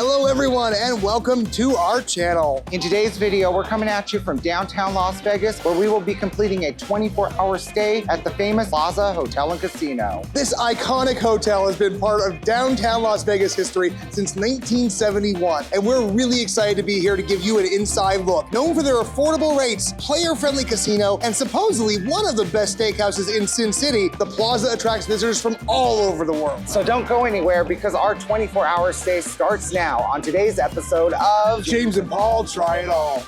Hello everyone and welcome to our channel. In today's video, we're coming at you from downtown Las Vegas, where we will be completing a 24-hour stay at the famous Plaza Hotel and Casino. This iconic hotel has been part of downtown Las Vegas history since 1971, and we're really excited to be here to give you an inside look. Known for their affordable rates, player-friendly casino, and supposedly one of the best steakhouses in Sin City, the Plaza attracts visitors from all over the world. So don't go anywhere because our 24-hour stay starts now on today's episode of James and Paul Try It All.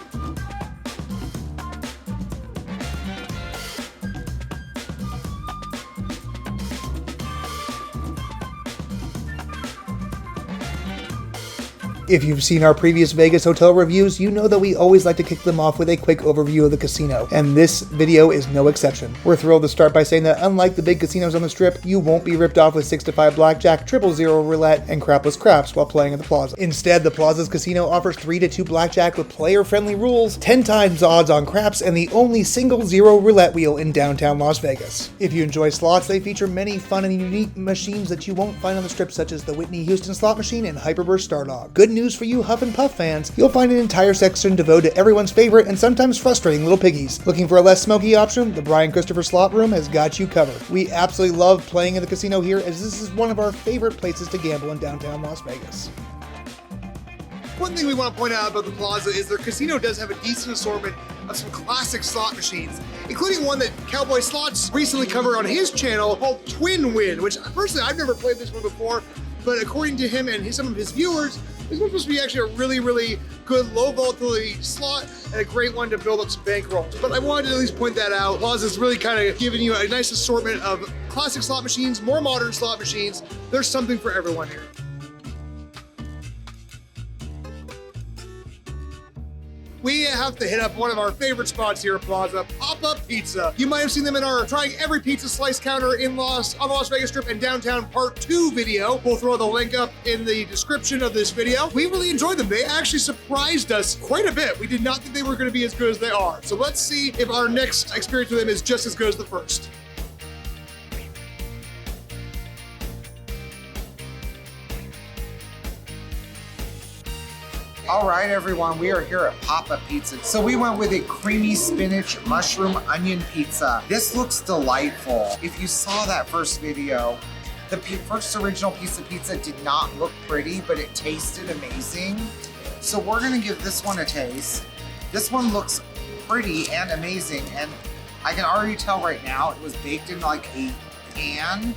If you've seen our previous Vegas hotel reviews, you know that we always like to kick them off with a quick overview of the casino, and this video is no exception. We're thrilled to start by saying that unlike the big casinos on the Strip, you won't be ripped off with 6-to-5 blackjack, 000 roulette, and crapless craps while playing at the Plaza. Instead, the Plaza's casino offers 3-to-2 blackjack with player-friendly rules, 10 times odds on craps, and the only single zero roulette wheel in downtown Las Vegas. If you enjoy slots, they feature many fun and unique machines that you won't find on the Strip, such as the Whitney Houston slot machine and Hyperburst Stardog. Good news for you Huff and Puff fans, you'll find an entire section devoted to everyone's favorite and sometimes frustrating little piggies. Looking for a less smoky option? The Brian Christopher Slot Room has got you covered. We absolutely love playing in the casino here, as this is one of our favorite places to gamble in downtown Las Vegas. One thing we want to point out about the Plaza is their casino does have a decent assortment of some classic slot machines, including one that Cowboy Slots recently covered on his channel called Twin Win, which personally I've never played this one before, but according to him and some of his viewers, this one's supposed to be actually a really good low volatility slot and a great one to build up some bankrolls. But I wanted to at least point that out. Plaza's really kind of giving you a nice assortment of classic slot machines, more modern slot machines. There's something for everyone here. We have to hit up one of our favorite spots here at Plaza, Pop-Up Pizza. You might have seen them in our Trying Every Pizza Slice counter on the Las Vegas Strip and Downtown Part 2 video. We'll throw the link up in the description of this video. We really enjoyed them. They actually surprised us quite a bit. We did not think they were gonna be as good as they are. So let's see if our next experience with them is just as good as the first. All right, everyone, we are here at Pop-Up Pizza. So we went with a creamy spinach mushroom onion pizza. This looks delightful. If you saw that first video, the first original piece of pizza did not look pretty, but it tasted amazing. So we're gonna give this one a taste. This one looks pretty and amazing, and I can already tell right now it was baked in like a pan.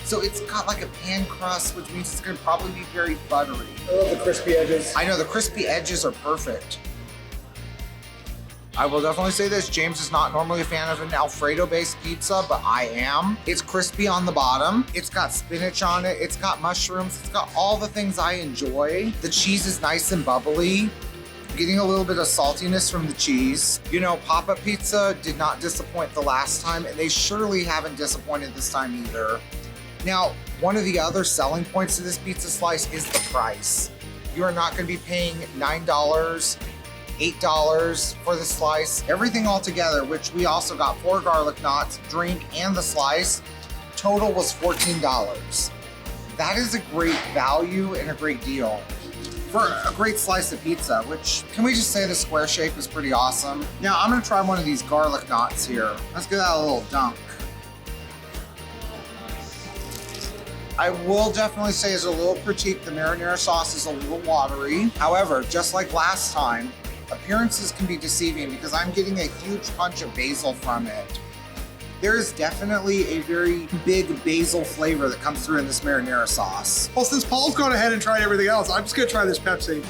So it's got like a pan crust, which means it's gonna probably be very buttery. I love the crispy edges. I know, the crispy edges are perfect. I will definitely say this, James is not normally a fan of an Alfredo-based pizza, but I am. It's crispy on the bottom. It's got spinach on it. It's got mushrooms. It's got all the things I enjoy. The cheese is nice and bubbly. Getting a little bit of saltiness from the cheese. You know, Pop-Up Pizza did not disappoint the last time, and they surely haven't disappointed this time either. Now, one of the other selling points of this pizza slice is the price. You are not gonna be paying $9, $8 for the slice. Everything all together, which we also got 4 garlic knots, drink, and the slice, total was $14. That is a great value and a great deal for a great slice of pizza, which, can we just say the square shape is pretty awesome? Now, I'm gonna try one of these garlic knots here. Let's give that a little dunk. I will definitely say as a little critique, the marinara sauce is a little watery. However, just like last time, appearances can be deceiving because I'm getting a huge punch of basil from it. There is definitely a very big basil flavor that comes through in this marinara sauce. Well, since Paul's gone ahead and tried everything else, I'm just gonna try this Pepsi.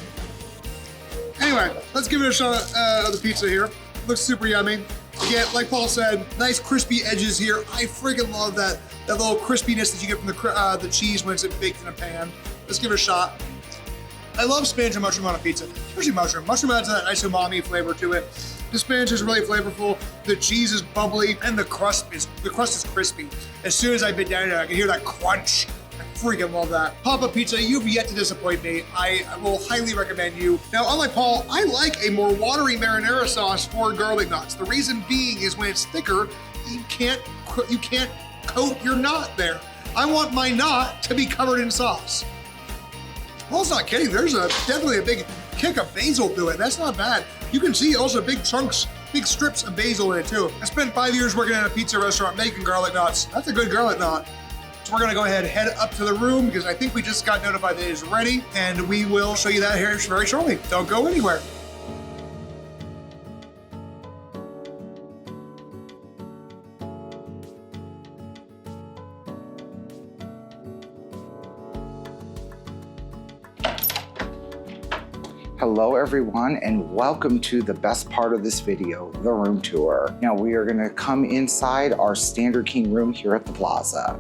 Anyway, let's give it a shot of the pizza here. Looks super yummy. Again, like Paul said, nice crispy edges here. I freaking love that little crispiness that you get from the cheese when it's baked in a pan. Let's give it a shot. I love spinach and mushroom on a pizza, especially mushroom. Mushroom adds that nice umami flavor to it. The spinach is really flavorful. The cheese is bubbly, and the crust is crispy. As soon as I bit down it, I can hear that crunch. I freaking love that. Pop-Up Pizza, you've yet to disappoint me. I will highly recommend you. Now, unlike Paul, I like a more watery marinara sauce for garlic knots. The reason being is when it's thicker, you can't coat your knot there. I want my knot to be covered in sauce. Paul's not kidding. There's definitely a big kick of basil to it. That's not bad. You can see also big chunks, big strips of basil in it too. I spent 5 years working at a pizza restaurant making garlic knots. That's a good garlic knot. So we're gonna go ahead and head up to the room because I think we just got notified that it is ready, and we will show you that here very shortly. Don't go anywhere. Hello everyone, and welcome to the best part of this video, the room tour. Now we are gonna come inside our standard king room here at the Plaza.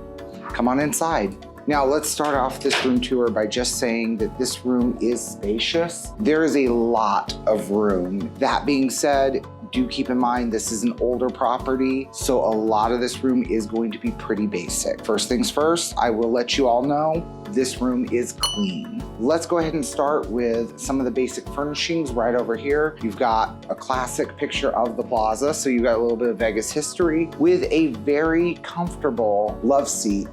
Come on inside. Now let's start off this room tour by just saying that this room is spacious. There is a lot of room. That being said, do keep in mind this is an older property, so a lot of this room is going to be pretty basic. First things first, I will let you all know this room is clean. Let's go ahead and start with some of the basic furnishings right over here. You've got a classic picture of the Plaza, so you've got a little bit of Vegas history with a very comfortable love seat.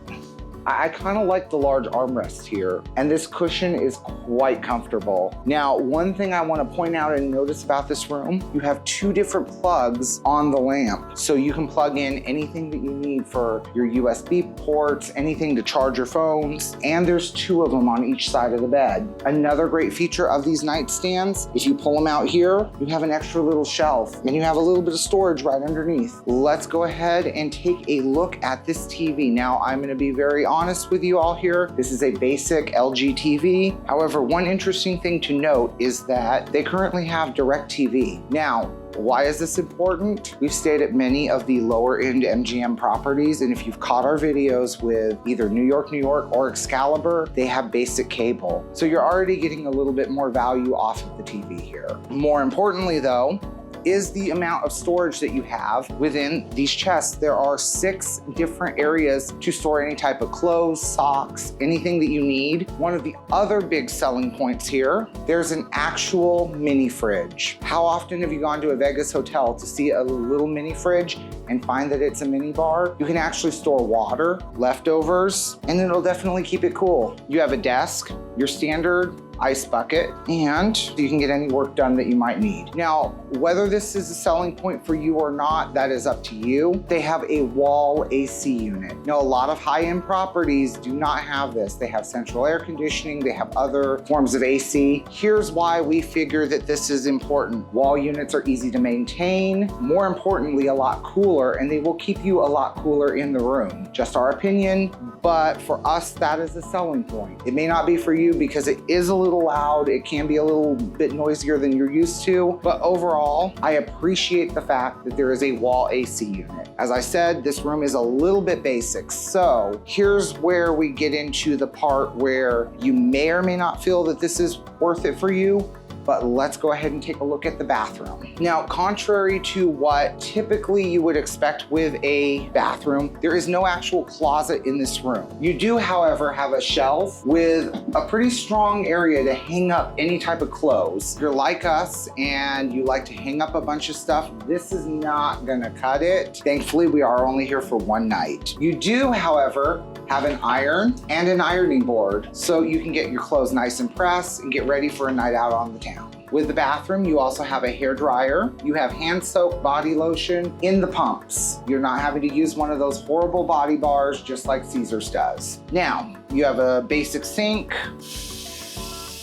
I kind of like the large armrest here, and this cushion is quite comfortable. Now, one thing I want to point out and notice about this room, you have 2 different plugs on the lamp. So you can plug in anything that you need for your USB ports, anything to charge your phones, and there's 2 of them on each side of the bed. Another great feature of these nightstands, if you pull them out here, you have an extra little shelf, and you have a little bit of storage right underneath. Let's go ahead and take a look at this TV. Now, I'm going to be very honest with you all here. This is a basic LG TV. However, one interesting thing to note is that they currently have DirecTV. Now, why is this important? We've stayed at many of the lower end MGM properties, and if you've caught our videos with either New York, or Excalibur, they have basic cable. So you're already getting a little bit more value off of the TV here. More importantly though, is the amount of storage that you have within these chests. There are 6 different areas to store any type of clothes, socks, anything that you need. One of the other big selling points here, there's an actual mini fridge. How often have you gone to a Vegas hotel to see a little mini fridge and find that it's a mini bar? You can actually store water, leftovers, and it'll definitely keep it cool. You have a desk, your standard ice bucket, and you can get any work done that you might need. Now, whether this is a selling point for you or not, that is up to you. They have a wall AC unit. Now, a lot of high-end properties do not have this. They have central air conditioning, they have other forms of AC. Here's why we figure that this is important. Wall units are easy to maintain, more importantly, a lot cooler, and they will keep you a lot cooler in the room. Just our opinion, but for us, that is a selling point. It may not be for you because it is a little loud, it can be a little bit noisier than you're used to, but overall, I appreciate the fact that there is a wall AC unit. As I said, this room is a little bit basic, so here's where we get into the part where you may or may not feel that this is worth it for you, but let's go ahead and take a look at the bathroom. Now, contrary to what typically you would expect with a bathroom, there is no actual closet in this room. You do, however, have a shelf with a pretty strong area to hang up any type of clothes. If you're like us and you like to hang up a bunch of stuff, this is not gonna cut it. Thankfully, we are only here for 1 night. You do, however, have an iron and an ironing board, so you can get your clothes nice and pressed and get ready for a night out on the town. With the bathroom, you also have a hair dryer. You have hand soap body lotion in the pumps. You're not having to use one of those horrible body bars just like Caesar's does. Now, you have a basic sink.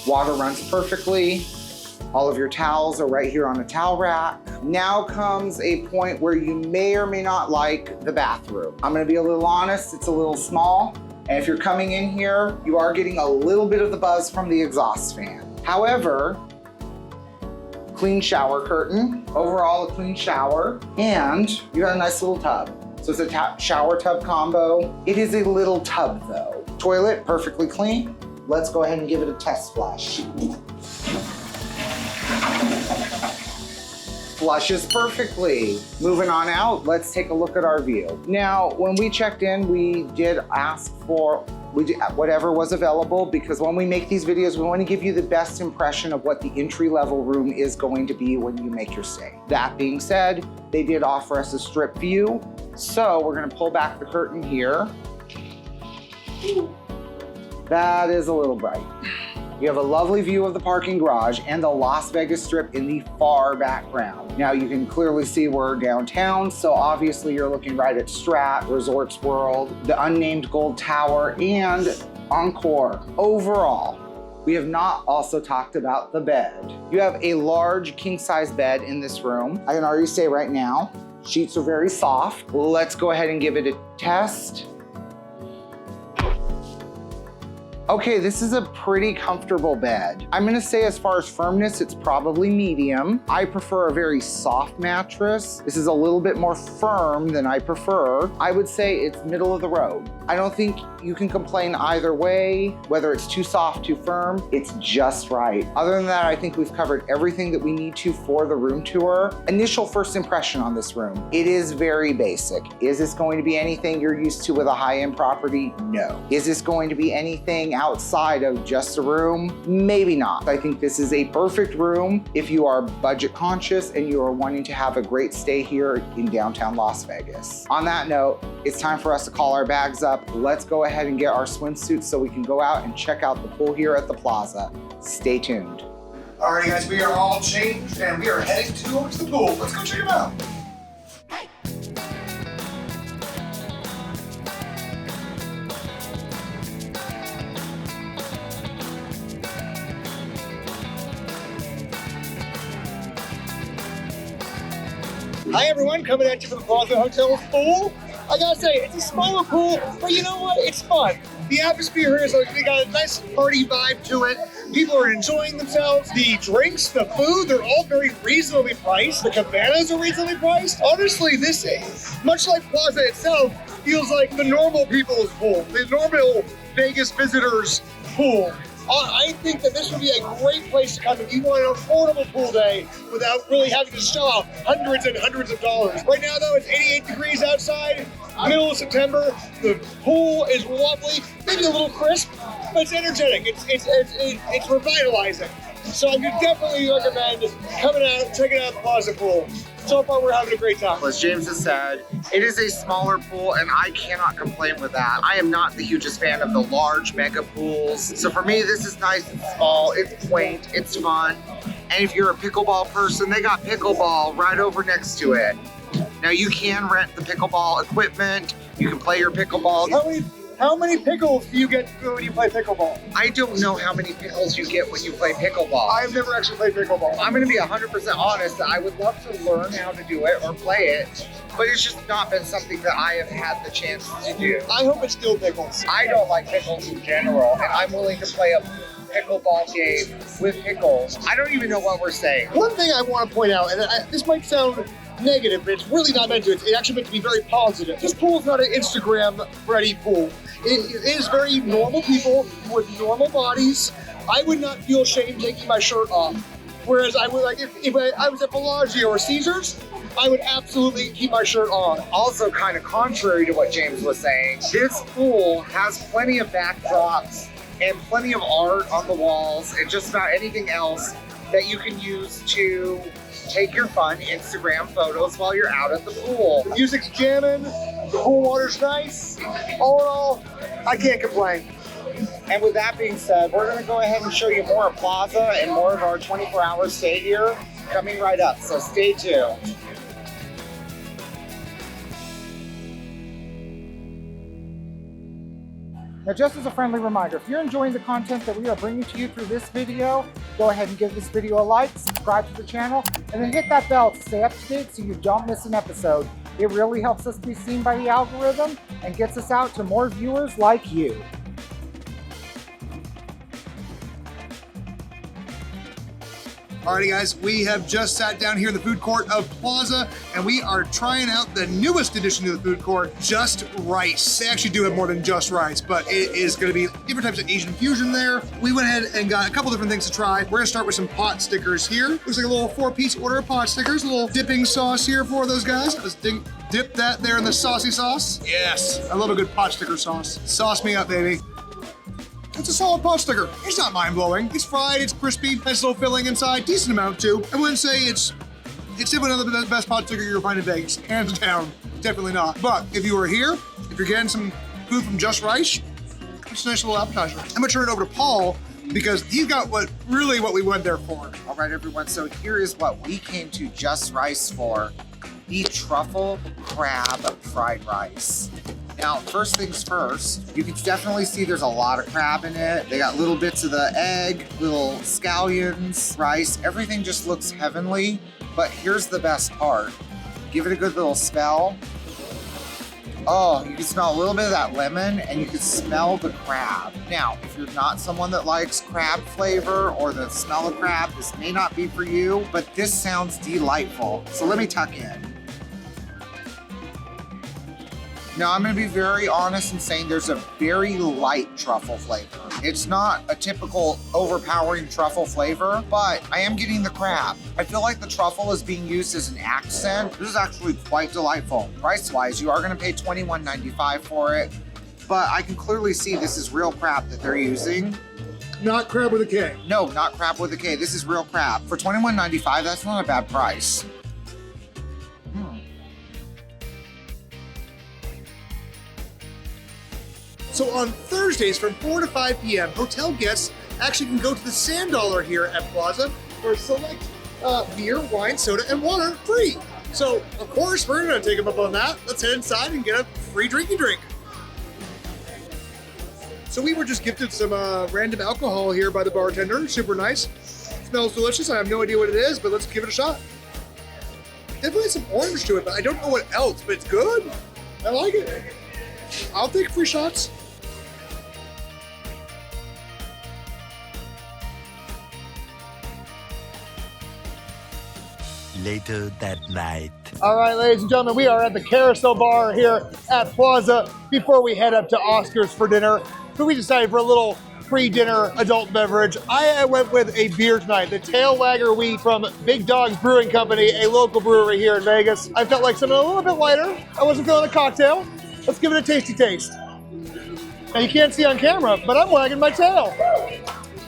Water runs perfectly. All of your towels are right here on a towel rack. Now comes a point where you may or may not like the bathroom. I'm gonna be a little honest, it's a little small. And if you're coming in here, you are getting a little bit of the buzz from the exhaust fan. However, clean shower curtain, overall a clean shower, and you got a nice little tub. So it's a shower tub combo. It is a little tub though. Toilet, perfectly clean. Let's go ahead and give it a test flush. Flushes perfectly. Moving on out, let's take a look at our view. Now, when we checked in, we did ask for whatever was available, because when we make these videos, we want to give you the best impression of what the entry-level room is going to be when you make your stay. That being said, they did offer us a strip view, so we're going to pull back the curtain here. That is a little bright. You have a lovely view of the parking garage and the Las Vegas Strip in the far background. Now you can clearly see we're downtown, so obviously you're looking right at Strat, Resorts World, the unnamed Gold Tower, and Encore. Overall, we have not also talked about the bed. You have a large king-size bed in this room. I can already say right now, sheets are very soft. Let's go ahead and give it a test. Okay, this is a pretty comfortable bed. I'm gonna say as far as firmness, it's probably medium. I prefer a very soft mattress. This is a little bit more firm than I prefer. I would say it's middle of the road. I don't think you can complain either way, whether it's too soft, too firm, it's just right. Other than that, I think we've covered everything that we need to for the room tour. Initial first impression on this room, it is very basic. Is this going to be anything you're used to with a high-end property? No. Is this going to be anything outside of just a room? Maybe not. I think this is a perfect room if you are budget conscious and you are wanting to have a great stay here in downtown Las Vegas. On that note, it's time for us to call our bags up. Let's go ahead and get our swimsuits so we can go out and check out the pool here at the Plaza. Stay tuned. Alrighty guys, we are all changed and we are heading towards the pool. Let's go check it out. Hi everyone, coming at you from the Plaza Hotel Pool. I gotta say, it's a smaller pool, but you know what? It's fun. The atmosphere here is like, we got a nice party vibe to it. People are enjoying themselves. The drinks, the food, they're all very reasonably priced. The cabanas are reasonably priced. Honestly, this, much like Plaza itself, feels like the normal people's pool, the normal Vegas visitors' pool. I think that this would be a great place to come if you want an affordable pool day without really having to shell out hundreds and hundreds of dollars. Right now though, it's 88 degrees outside, middle of September. The pool is lovely, maybe a little crisp, but it's energetic. It's revitalizing. So I could definitely recommend coming out, checking out the Plaza Pool. So far, we're having a great time. As James has said, it is a smaller pool, and I cannot complain with that. I am not the hugest fan of the large mega pools. So for me, this is nice and small. It's quaint, it's fun. And if you're a pickleball person, they got pickleball right over next to it. Now you can rent the pickleball equipment. You can play your pickleball. How many pickles do you get when you play pickleball? I don't know how many pickles you get when you play pickleball. I've never actually played pickleball. I'm gonna be 100% honest. I would love to learn how to do it or play it, but it's just not been something that I have had the chance to do. I hope it's still pickles. I don't like pickles in general, and I'm willing to play a pickleball game with pickles. I don't even know what we're saying. One thing I want to point out, and this might sound negative, but it's really not meant to. It's actually meant to be very positive. This pool is not an Instagram-ready pool. It is very normal people with normal bodies. I would not feel shame taking my shirt off. Whereas I would, like, if I was at Bellagio or Caesars, I would absolutely keep my shirt on. Also, kind of contrary to what James was saying, this pool has plenty of backdrops and plenty of art on the walls and just about anything else that you can use to take your fun Instagram photos while you're out at the pool. The music's jamming, the pool water's nice. All in all, I can't complain. And with that being said, we're gonna go ahead and show you more of Plaza and more of our 24-hour stay here coming right up, so stay tuned. Now, just as a friendly reminder, if you're enjoying the content that we are bringing to you through this video, go ahead and give this video a like, subscribe to the channel, and then hit that bell to stay up to date so you don't miss an episode. It really helps us be seen by the algorithm and gets us out to more viewers like you. Alrighty guys, we have just sat down here in the food court of Plaza and we are trying out the newest addition to the food court, Just Rice. They actually do have more than just rice, but it is gonna be different types of Asian fusion there. We went ahead and got a couple different things to try. We're gonna start with some pot stickers here. Looks like a little 4-piece order of pot stickers, a little dipping sauce here for those guys. Let's dip that there in the saucy sauce. Yes, I love a good pot sticker sauce. Sauce me up, baby. It's a solid pot sticker. It's not mind-blowing. It's fried, it's crispy, nice little filling inside, decent amount too. I wouldn't say it's definitely not the best pot sticker you'll find in Vegas, hands down, definitely not. But if you were here, if you're getting some food from Just Rice, it's a nice little appetizer. I'm gonna turn it over to Paul because he's got what we went there for. All right, everyone, so here is what we came to Just Rice for. The truffle crab fried rice. Now, first things first, you can definitely see there's a lot of crab in it. They got little bits of the egg, little scallions, rice. Everything just looks heavenly. But here's the best part. Give it a good little smell. Oh, you can smell a little bit of that lemon and you can smell the crab. Now, if you're not someone that likes crab flavor or the smell of crab, this may not be for you, but this sounds delightful. So let me tuck in. Now, I'm gonna be very honest in saying there's a very light truffle flavor. It's not a typical overpowering truffle flavor, but I am getting the crab. I feel like the truffle is being used as an accent. This is actually quite delightful. Price-wise, you are gonna pay $21.95 for it, but I can clearly see this is real crab that they're using. Not crab with a K. No, not crab with a K. This is real crab. For $21.95, that's not a bad price. So on Thursdays from 4 to 5 p.m., hotel guests actually can go to the Sand Dollar here at Plaza for select beer, wine, soda, and water free. So, of course, we're going to take them up on that. Let's head inside and get a free drinky drink. So we were just gifted some random alcohol here by the bartender. Super nice. Smells delicious. I have no idea what it is, but let's give it a shot. Definitely some orange to it, but I don't know what else, but it's good. I like it. I'll take free shots. Later that night. All right, ladies and gentlemen, we are at the Carousel bar here at Plaza before we head up to Oscar's for dinner. So we decided for a little pre-dinner adult beverage. I went with a beer tonight, the Tail Wagger Wheat from Big Dogs Brewing Company, a local brewery here in Vegas. I felt like something a little bit lighter. I wasn't feeling a cocktail. Let's give it a tasty taste. Now you can't see on camera, but I'm wagging my tail.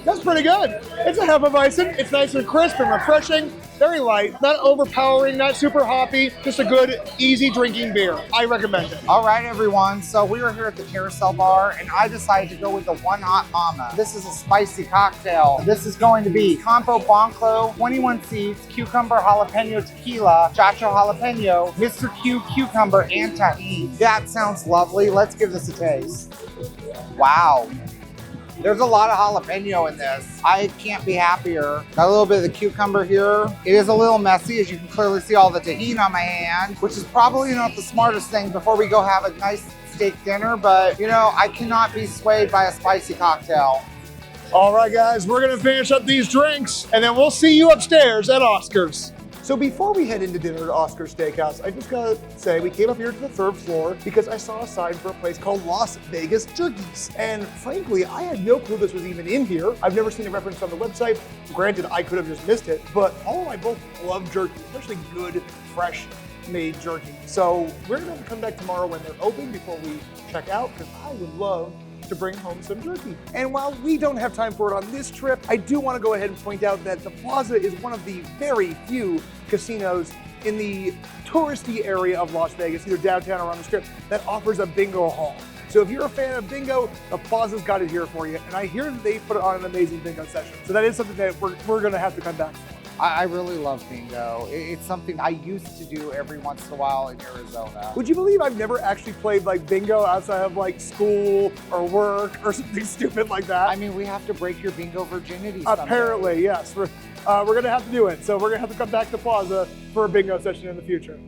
That's pretty good. It's a Hefeweizen. It's nice and crisp and refreshing. Very light, not overpowering, not super hoppy, just a good, easy drinking beer. I recommend it. All right, everyone. So we were here at the Carousel bar, and I decided to go with the One Hot Mama. This is a spicy cocktail. This is going to be Campo Blanco, 21 seeds, cucumber jalapeno tequila, chacho jalapeno, Mr. Q cucumber, and tahini. That sounds lovely. Let's give this a taste. Wow. There's a lot of jalapeno in this. I can't be happier. Got a little bit of the cucumber here. It is a little messy, as you can clearly see all the tahini on my hand, which is probably not the smartest thing before we go have a nice steak dinner, but you know, I cannot be swayed by a spicy cocktail. All right, guys, we're gonna finish up these drinks and then we'll see you upstairs at Oscar's. So before we head into dinner at Oscar's Steakhouse, I just gotta say we came up here to the 3rd floor because I saw a sign for a place called Las Vegas Jerky's. And frankly, I had no clue this was even in here. I've never seen a reference on the website. Granted, I could have just missed it, but Paul and I both love jerky, especially good, fresh made jerky. So we're gonna have to come back tomorrow when they're open before we check out, because I would love to bring home some jerky. And while we don't have time for it on this trip, I do want to go ahead and point out that the Plaza is one of the very few casinos in the touristy area of Las Vegas, either downtown or on the Strip, that offers a bingo hall. So if you're a fan of bingo, the Plaza's got it here for you. And I hear that they put on an amazing bingo session. So that is something that we're gonna have to come back for. I really love bingo. It's something I used to do every once in a while in Arizona. Would you believe I've never actually played like bingo outside of like school or work or something stupid like that? I mean, we have to break your bingo virginity someday. Apparently, yes. We're gonna have to do it. So we're gonna have to come back to Plaza for a bingo session in the future.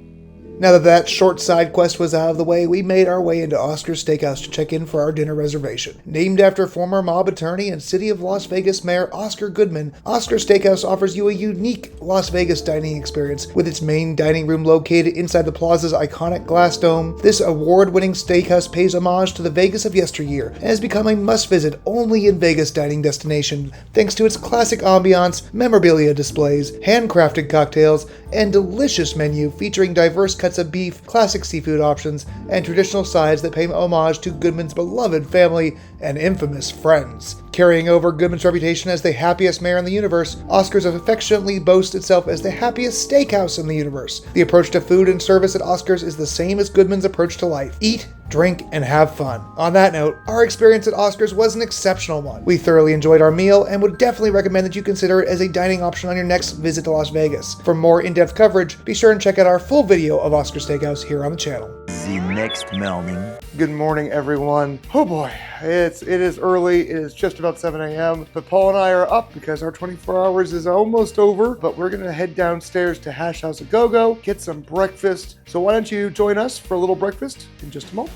Now that that short side quest was out of the way, we made our way into Oscar's Steakhouse to check in for our dinner reservation. Named after former mob attorney and City of Las Vegas Mayor Oscar Goodman, Oscar's Steakhouse offers you a unique Las Vegas dining experience. With its main dining room located inside the Plaza's iconic glass dome, this award-winning steakhouse pays homage to the Vegas of yesteryear and has become a must-visit only in Vegas dining destination thanks to its classic ambiance, memorabilia displays, handcrafted cocktails, and delicious menu featuring diverse cuts of beef, classic seafood options, and traditional sides that pay homage to Goodman's beloved family and infamous friends. Carrying over Goodman's reputation as the happiest mayor in the universe, Oscar's affectionately boasts itself as the happiest steakhouse in the universe. The approach to food and service at Oscar's is the same as Goodman's approach to life. Eat, drink, and have fun. On that note, our experience at Oscars was an exceptional one. We thoroughly enjoyed our meal and would definitely recommend that you consider it as a dining option on your next visit to Las Vegas. For more in-depth coverage, be sure and check out our full video of Oscar Steakhouse here on the channel. The next morning. Good morning, everyone. Oh boy, it is early. It is just about 7 a.m. But Paul and I are up because our 24 hours is almost over. But we're gonna head downstairs to Hash House A Go-Go, get some breakfast. So why don't you join us for a little breakfast in just a moment.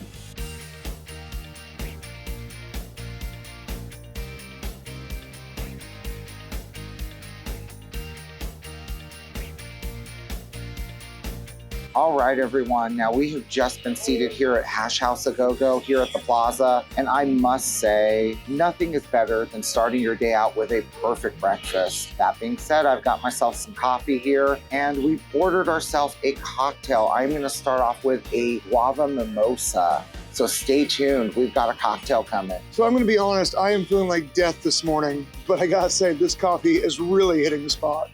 All right, everyone. Now we have just been seated here at Hash House A Go-Go here at the Plaza. And I must say, nothing is better than starting your day out with a perfect breakfast. That being said, I've got myself some coffee here and we've ordered ourselves a cocktail. I'm gonna start off with a guava mimosa. So stay tuned, we've got a cocktail coming. So I'm gonna be honest, I am feeling like death this morning, but I gotta say, this coffee is really hitting the spot.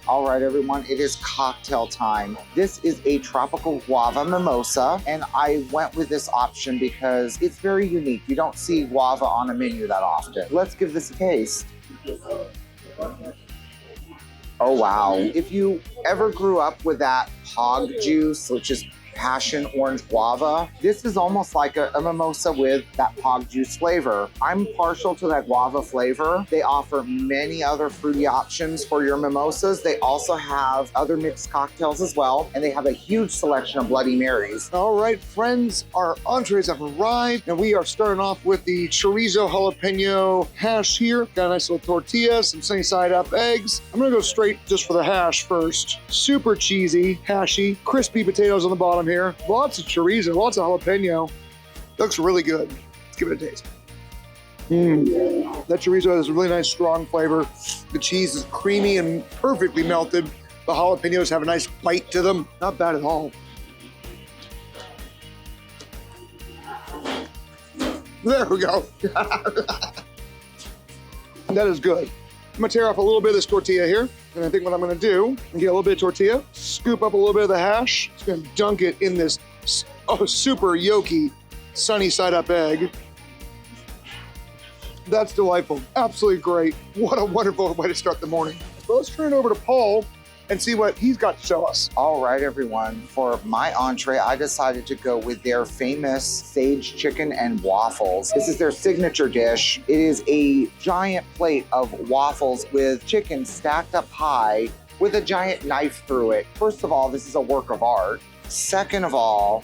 All right, everyone, it is cocktail time. This is a tropical guava mimosa, and I went with this option because it's very unique. You don't see guava on a menu that often. Let's give this a taste. Oh, wow. If you ever grew up with that hog juice, which is passion orange guava, this is almost like a mimosa with that hog juice flavor. I'm partial to that guava flavor. They offer many other fruity options for your mimosas. They also have other mixed cocktails as well, and they have a huge selection of Bloody Marys. All right, friends, our entrees have arrived, and we are starting off with the chorizo jalapeno hash here. Got a nice little tortilla, some sunny side up eggs. I'm gonna go straight just for the hash first. Super cheesy, hashy, crispy potatoes on the bottom here. Lots of chorizo, lots of jalapeno. Looks really good. Let's give it a taste. That chorizo has a really nice strong flavor. The cheese is creamy and perfectly melted. The jalapenos have a nice bite to them. Not bad at all. There we go. That is good. I'm gonna tear off a little bit of this tortilla here. And I think what I'm gonna do, get a little bit of tortilla, scoop up a little bit of the hash, just gonna dunk it in this super yolky, sunny side up egg. That's delightful, absolutely great. What a wonderful way to start the morning. So let's turn it over to Paul and see what he's got to show us. All right, everyone. For my entree, I decided to go with their famous sage chicken and waffles. This is their signature dish. It is a giant plate of waffles with chicken stacked up high with a giant knife through it. First of all, this is a work of art. Second of all,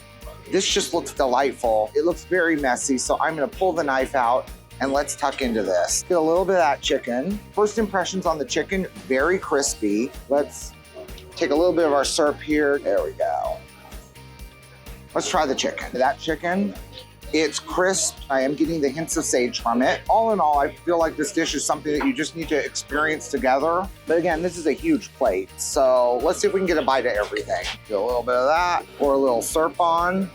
this just looks delightful. It looks very messy, so I'm gonna pull the knife out and let's tuck into this. Get a little bit of that chicken. First impressions on the chicken, very crispy. Let's take a little bit of our syrup here. There we go. Let's try the chicken. That chicken, it's crisp. I am getting the hints of sage from it. All in all, I feel like this dish is something that you just need to experience together. But again, this is a huge plate. So let's see if we can get a bite of everything. Get a little bit of that, pour a little syrup on.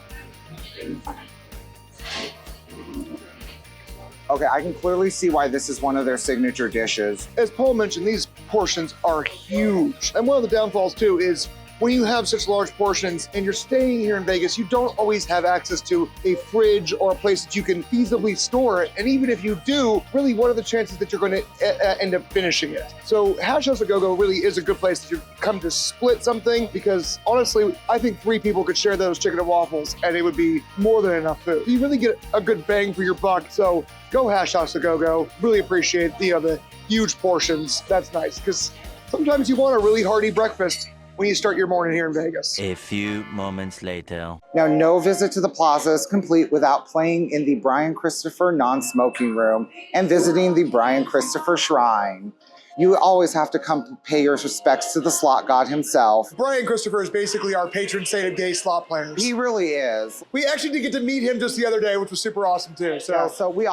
Okay, I can clearly see why this is one of their signature dishes. As Paul mentioned, these portions are huge. And one of the downfalls too is when you have such large portions and you're staying here in Vegas, you don't always have access to a fridge or a place that you can feasibly store it. And even if you do, really, what are the chances that you're going to end up finishing it? So Hash House A Go-Go really is a good place to come to split something, because honestly, I think 3 people could share those chicken and waffles and it would be more than enough food. You really get a good bang for your buck. So go Hash House A Go-Go. Really appreciate the huge portions. That's nice, because sometimes you want a really hearty breakfast when you start your morning here in Vegas. A few moments later. Now, no visit to the Plaza is complete without playing in the Brian Christopher non-smoking room and visiting the Brian Christopher Shrine. You always have to come pay your respects to the slot god himself. Brian Christopher is basically our patron saint of gay slot players. He really is. We actually did get to meet him just the other day, which was super awesome too. So we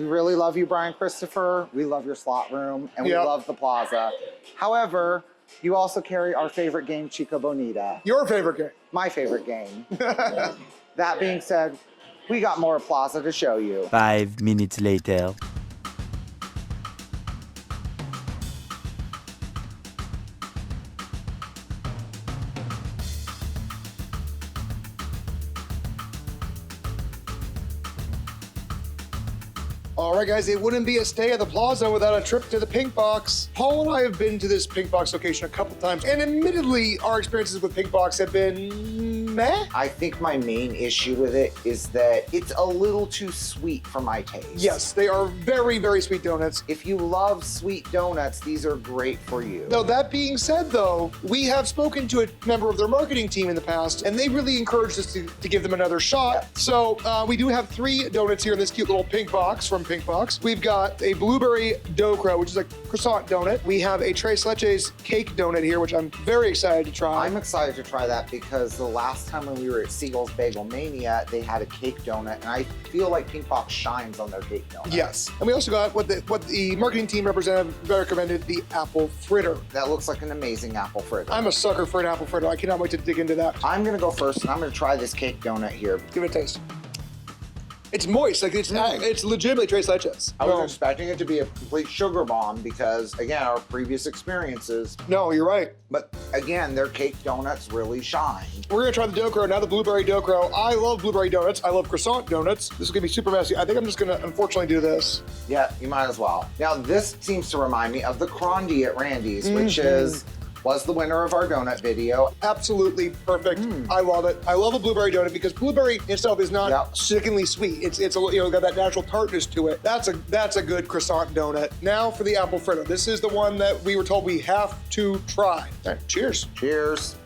really love you, Brian Christopher. We love your slot room, and we love the Plaza. However, you also carry our favorite game, Chica Bonita. Your favorite game? My favorite game. That being said, we got more Plaza to show you. 5 minutes later. All right, guys, it wouldn't be a stay at the Plaza without a trip to the Pinkbox. Paul and I have been to this Pinkbox location a couple times, and admittedly, our experiences with Pinkbox have been meh. I think my main issue with it is that it's a little too sweet for my taste. Yes, they are very, very sweet donuts. If you love sweet donuts, these are great for you. Now, that being said, though, we have spoken to a member of their marketing team in the past, and they really encouraged us to give them another shot. Yeah. So we do have 3 donuts here in this cute little pink box from Pinkbox. We've got a blueberry dough, which is a croissant donut. We have a Tres Leches cake donut here, which I'm very excited to try. I'm excited to try that because the last time when we were at Siegel's Bagel Mania, they had a cake donut, and I feel like Pinkbox shines on their cake donut. Yes. And we also got what the marketing team representative recommended, the apple fritter. That looks like an amazing apple fritter. I'm a sucker for an apple fritter. I cannot wait to dig into that. I'm gonna go first, and I'm gonna try this cake donut here. Give it a taste. It's moist, like it's legitimately Tres Leches. I was expecting it to be a complete sugar bomb because, again, our previous experiences. No, you're right. But again, their cake donuts really shine. We're gonna try the dough, now the blueberry dough. I love blueberry donuts. I love croissant donuts. This is gonna be super messy. I think I'm just gonna, unfortunately, do this. Yeah, you might as well. Now, this seems to remind me of the Crondy at Randy's, which was the winner of our donut video. Absolutely perfect. I love it. I love a blueberry donut because blueberry itself is not sickeningly sweet. It's a, got that natural tartness to it. That's a good croissant donut. Now for the apple fritter. This is the one that we were told we have to try. All right, cheers. Cheers.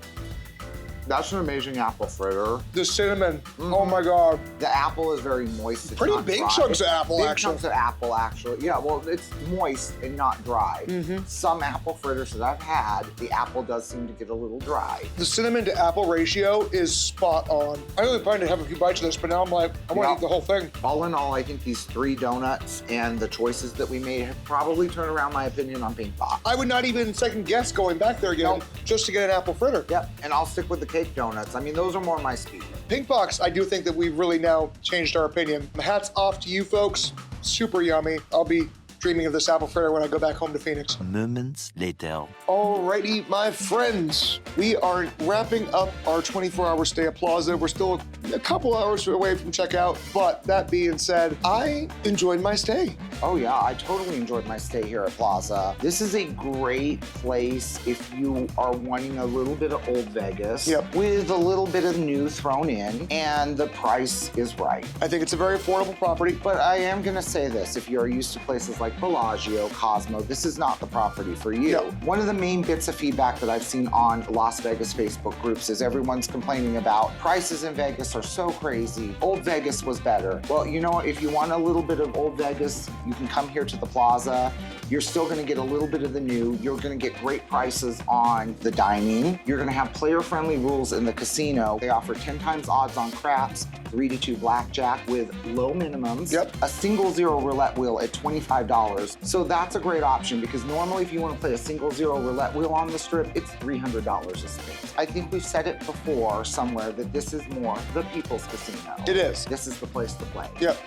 That's an amazing apple fritter. The cinnamon, oh my God. The apple is very moist. It's pretty not big dry. chunks of apple, big actually. chunks of apple, actually. Yeah, well, it's moist and not dry. Some apple fritters that I've had, the apple does seem to get a little dry. The cinnamon to apple ratio is spot on. I only planned to have a few bites of this, but now I'm like, I want to eat the whole thing. All in all, I think these 3 donuts and the choices that we made have probably turned around my opinion on Pinkbox. I would not even second guess going back there again just to get an apple fritter. Yep, and I'll stick with the cake donuts. I mean, those are more my speed. Pinkbox, I do think that we've really now changed our opinion. Hats off to you folks. Super yummy. I'll be dreaming of this apple fritter when I go back home to Phoenix. Moments later. Alrighty, my friends. We are wrapping up our 24-hour stay at Plaza. We're still a couple hours away from checkout, but that being said, I enjoyed my stay. Oh yeah, I totally enjoyed my stay here at Plaza. This is a great place if you are wanting a little bit of old Vegas with a little bit of new thrown in, and the price is right. I think it's a very affordable property. But I am gonna say this, if you're used to places like Bellagio, Cosmo, this is not the property for you. No. One of the main bits of feedback that I've seen on Las Vegas Facebook groups is everyone's complaining about prices in Vegas are so crazy. Old Vegas was better. Well, you know what? If you want a little bit of old Vegas, you can come here to the Plaza. You're still gonna get a little bit of the new. You're gonna get great prices on the dining. You're gonna have player-friendly rules in the casino. They offer 10 times odds on craps, 3-2 blackjack with low minimums. A single zero roulette wheel at $25. So that's a great option because normally if you wanna play a single zero roulette wheel on the strip, it's $300 a spin. I think we've said it before somewhere that this is more the people's casino. It is. This is the place to play. Yep.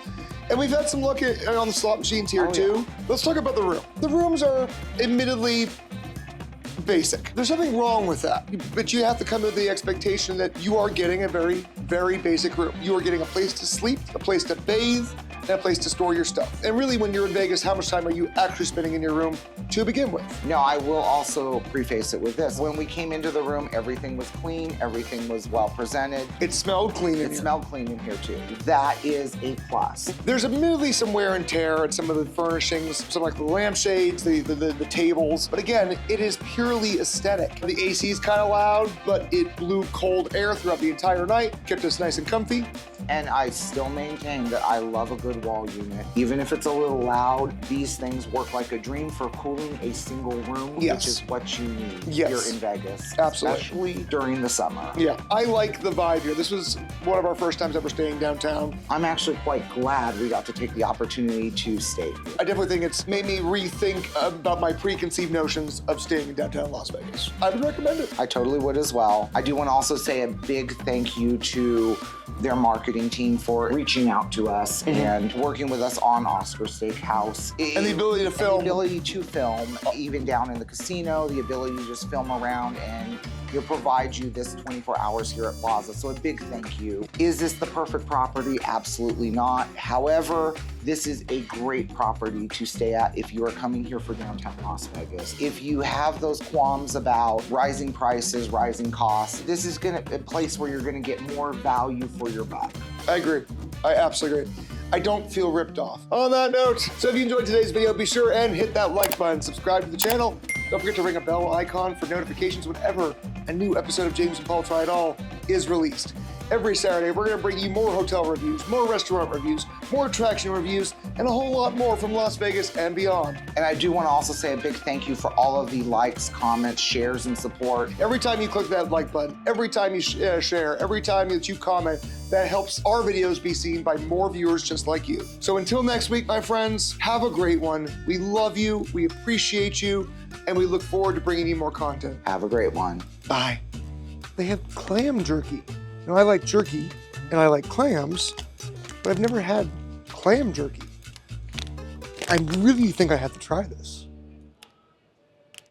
And we've had some look on the slot machines here too. Let's talk about the room. The rooms are admittedly basic. There's nothing wrong with that, but you have to come with the expectation that you are getting a very, very basic room. You are getting a place to sleep, a place to bathe, and a place to store your stuff. And really, when you're in Vegas, how much time are you actually spending in your room to begin with? Now, I will also preface it with this. When we came into the room, everything was clean, everything was well presented. It smelled clean in here. It smelled clean in here too. That is a plus. There's admittedly some wear and tear at some of the furnishings, some like the lampshades, the tables, but again, it is purely aesthetic. The AC is kind of loud, but it blew cold air throughout the entire night, kept us nice and comfy. And I still maintain that I love a good wall unit. Even if it's a little loud, these things work like a dream for cooling a single room, which is what you need here in Vegas. Absolutely. Especially during the summer. Yeah, I like the vibe here. This was one of our first times ever staying downtown. I'm actually quite glad we got to take the opportunity to stay here. I definitely think it's made me rethink about my preconceived notions of staying in downtown Las Vegas. I would recommend it. I totally would as well. I do want to also say a big thank you to their marketing team for reaching out to us and and working with us on Oscar Steakhouse. And the ability to film. And the ability to film, even down in the casino, the ability to just film around, and he'll provide you this 24 hours here at Plaza. So a big thank you. Is this the perfect property? Absolutely not. However, this is a great property to stay at if you are coming here for downtown Las Vegas. If you have those qualms about rising prices, rising costs, this is a place where you're gonna get more value for your buck. I agree. I absolutely agree. I don't feel ripped off. On that note, so if you enjoyed today's video, be sure and hit that like button, subscribe to the channel. Don't forget to ring a bell icon for notifications whenever a new episode of James and Paul Try It All is released. Every Saturday, we're gonna bring you more hotel reviews, more restaurant reviews, more attraction reviews, and a whole lot more from Las Vegas and beyond. And I do want to also say a big thank you for all of the likes, comments, shares, and support. Every time you click that like button, every time you share, every time that you comment, that helps our videos be seen by more viewers just like you. So until next week, my friends, have a great one. We love you, we appreciate you, and we look forward to bringing you more content. Have a great one. Bye. They have clam jerky. Now, I like jerky, and I like clams, but I've never had clam jerky. I really think I have to try this.